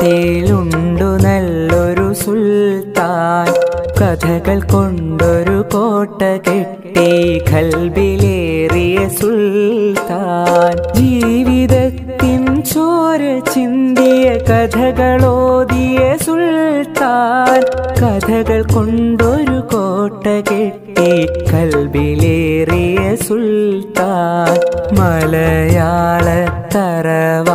തറവാട്ടിലുണ്ടു നല്ലൊരു സുൽത്താൻ. കഥകൾ കൊണ്ടൊരു കോട്ട കെട്ടി ഖൽബിലേറിയ സുൽത്താൻ. ജീവിതത്തിൻ ചോര ചിന്തിയ കഥകളോതിയ സുൽത്താൻ. കഥകൾ കൊണ്ടൊരു കോട്ട കെട്ടി ഖൽബിലേറിയ സുൽത്താൻ. മലയാള തറവാട്ടിലുണ്ടു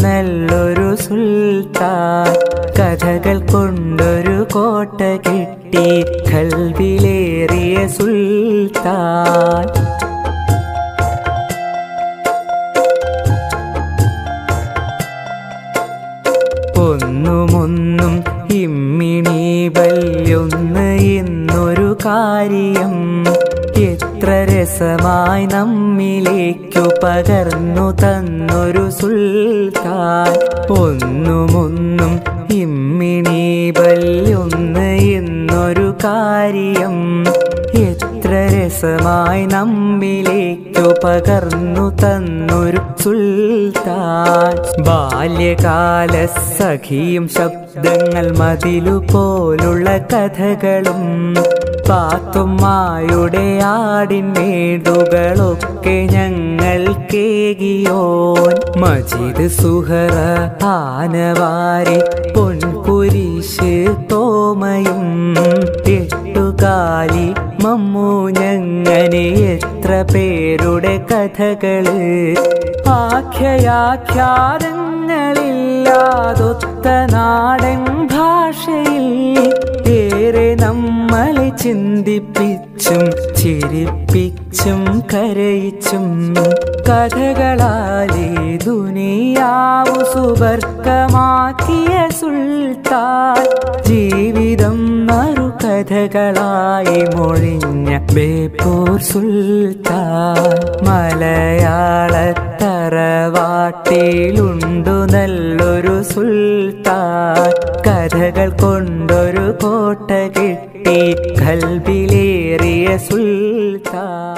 നല്ലൊരു സുൽത്താൻ. കഥകൾ കൊണ്ടൊരു കോട്ട കെട്ടി ഖൽബിലേറിയ സുൽത്താൻ. ഒന്നുമൊന്നും ഇമ്മിണി ബല്യൊന്ന് എന്നൊരു കാര്യം എത്ര രസമായി നമ്മിലേക്കു പകർന്നു തന്നൊരു സുൽത്താൻ. ഒന്നുമൊന്നും ഇമ്മിണി ബല്യൊന്ന് എന്നൊരു കാര്യം എത്ര രസമായി നമ്മിലേക്കു പകർന്നു തന്നൊരു സുൽത്താൻ. ബാല്യകാല സഖിയും ശബ്ദങ്ങൾ മതിലുപോലുള്ള കഥകളും പാത്തുമ്മായുടെ ആടിൻ മേടുകളൊക്കെ ഞങ്ങൾ കേകിയോൻ. മജീദ് സുഹറ ആനവാരി പൊൻകുരിശ് തോമയും എട്ടുകാലി മമ്മൂ ഞങ്ങനെ എത്ര പേരുടെ കഥകള്. ആഖ്യാഖ്യാതങ്ങളില്ലാതൊത്ത നാടൻ ഭാഷയിൽ ഏറെ നമ്മളെ ചിന്തിപ്പിച്ചും ചിരിപ്പിച്ചും കരയിച്ചും കഥകളാലേ ദുനിയാവു സുബർക്കമാക്കിയ സുൽത്താൻ. ജീവിതം മറുകഥകളായി മൊഴിഞ്ഞ ബേപ്പൂർ സുൽത്താൻ. മലയാള തറവാട്ടിലുണ്ടു നല്ലൊരു സുൽത്താൻ. കഥകൾ കൊണ്ടൊരു കോട്ട കെട്ടി ഖൽബിലേറിയ സുൽത്താൻ.